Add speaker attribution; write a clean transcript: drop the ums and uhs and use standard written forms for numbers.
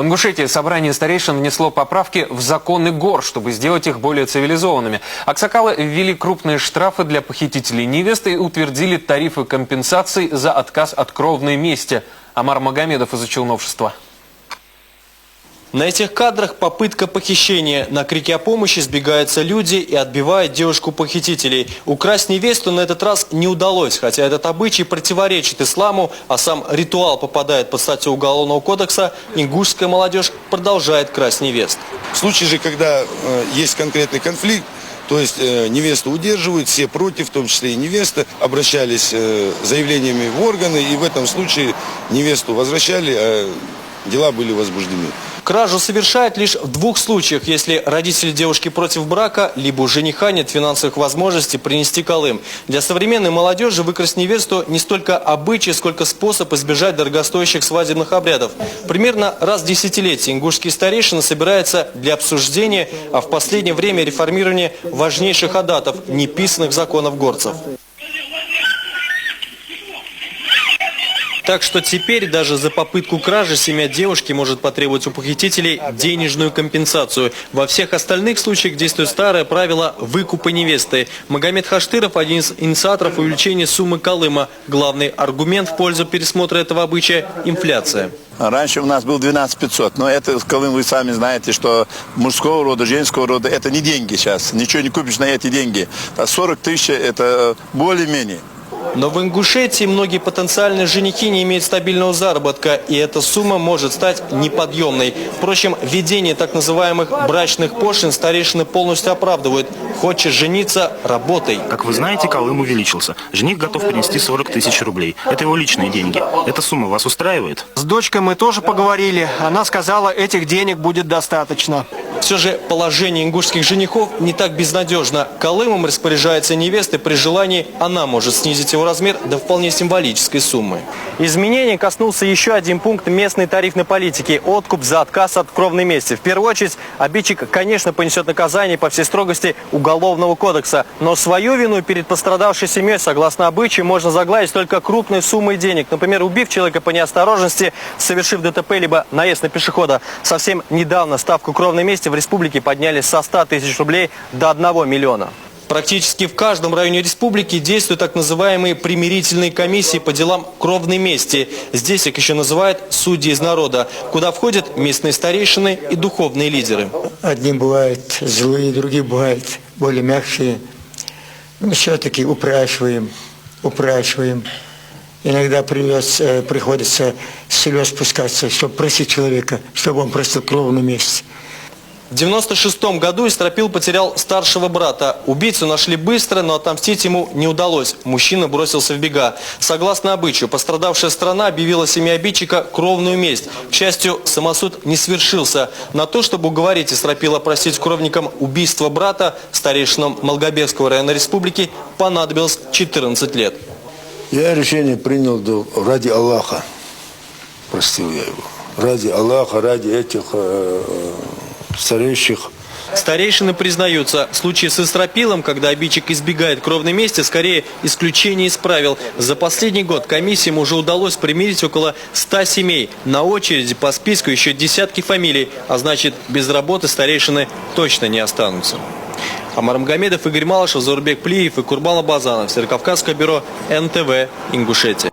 Speaker 1: В Ингушетии собрание старейшин внесло поправки в законы гор, чтобы сделать их более цивилизованными. Аксакалы ввели крупные штрафы для похитителей невест и утвердили тарифы компенсаций за отказ от кровной мести. Амар Магомедов изучил новшества.
Speaker 2: На этих кадрах попытка похищения. На крики о помощи сбегаются люди и отбивают девушку-похитителей. Украсть невесту на этот раз не удалось, хотя этот обычай противоречит исламу, а сам ритуал попадает под статью Уголовного кодекса, ингушская молодежь продолжает красть невест.
Speaker 3: В случае же, когда есть конкретный конфликт, то есть невесту удерживают, все против, в том числе и невеста, обращались с заявлениями в органы, и в этом случае невесту возвращали, а дела были возбуждены.
Speaker 2: Кражу совершают лишь в двух случаях, если родители девушки против брака, либо у жениха нет финансовых возможностей принести калым. Для современной молодежи выкрасть невесту не столько обычай, сколько способ избежать дорогостоящих свадебных обрядов. Примерно раз в десятилетие ингушские старейшины собираются для обсуждения, а в последнее время реформирования важнейших адатов, неписанных законов горцев. Так что теперь даже за попытку кражи семья девушки может потребовать у похитителей денежную компенсацию. Во всех остальных случаях действует старое правило выкупа невесты. Магомед Хаштыров – один из инициаторов увеличения суммы калыма. Главный аргумент в пользу пересмотра этого обычая – инфляция.
Speaker 4: Раньше у нас был 12 500, но это, калым, вы сами знаете, что мужского рода, женского рода – это не деньги сейчас. Ничего не купишь на эти деньги. 40 тысяч – это более-менее.
Speaker 2: Но в Ингушетии многие потенциальные женихи не имеют стабильного заработка, и эта сумма может стать неподъемной. Впрочем, введение так называемых брачных пошлин старейшины полностью оправдывают. Хочешь жениться – работай.
Speaker 5: Как вы знаете, калым увеличился. Жених готов принести 40 тысяч рублей. Это его личные деньги. Эта сумма вас устраивает?
Speaker 6: С дочкой мы тоже поговорили. Она сказала, этих денег будет достаточно.
Speaker 2: Все же положение ингушских женихов не так безнадежно. Калымом распоряжается невеста, при желании она может снизить его размер до вполне символической суммы. Изменений коснулся еще один пункт местной тарифной политики – откуп за отказ от кровной мести. В первую очередь, обидчик, конечно, понесет наказание по всей строгости Уголовного кодекса. Но свою вину перед пострадавшей семьей, согласно обычаю, можно загладить только крупной суммой денег. Например, убив человека по неосторожности, совершив ДТП, либо наезд на пешехода. Совсем недавно ставку кровной мести в республике подняли со 100 тысяч рублей до 1 миллиона. Практически в каждом районе республики действуют так называемые примирительные комиссии по делам кровной мести. Здесь их еще называют судьи из народа, куда входят местные старейшины и духовные лидеры.
Speaker 7: Одни бывают злые, другие бывают более мягкие. Но все-таки упрашиваем. Иногда приходится с слез спускаться, чтобы просить человека, чтобы он простил кровную месть.
Speaker 2: В 1996 году Истропил потерял старшего брата. Убийцу нашли быстро, но отомстить ему не удалось. Мужчина бросился в бега. Согласно обычаю, пострадавшая страна объявила семье обидчика кровную месть. К счастью, самосуд не свершился. На то, чтобы уговорить Истропила простить кровникам убийство брата, старейшинам Малгобекского района республики понадобилось 14 лет.
Speaker 3: Я решение принял ради Аллаха. Простил я его. Ради Аллаха, ради этих старейших.
Speaker 2: Старейшины признаются, в случае с Истропилом, когда обидчик избегает кровной мести, скорее исключение из правил. За последний год комиссиям уже удалось примирить около 100 семей. На очереди по списку еще десятки фамилий, а значит, без работы старейшины точно не останутся. Амар Магомедов, Игорь Малышев, Заурбек Плиев и Курбан Абазанов. Северокавказское бюро НТВ, Ингушетия.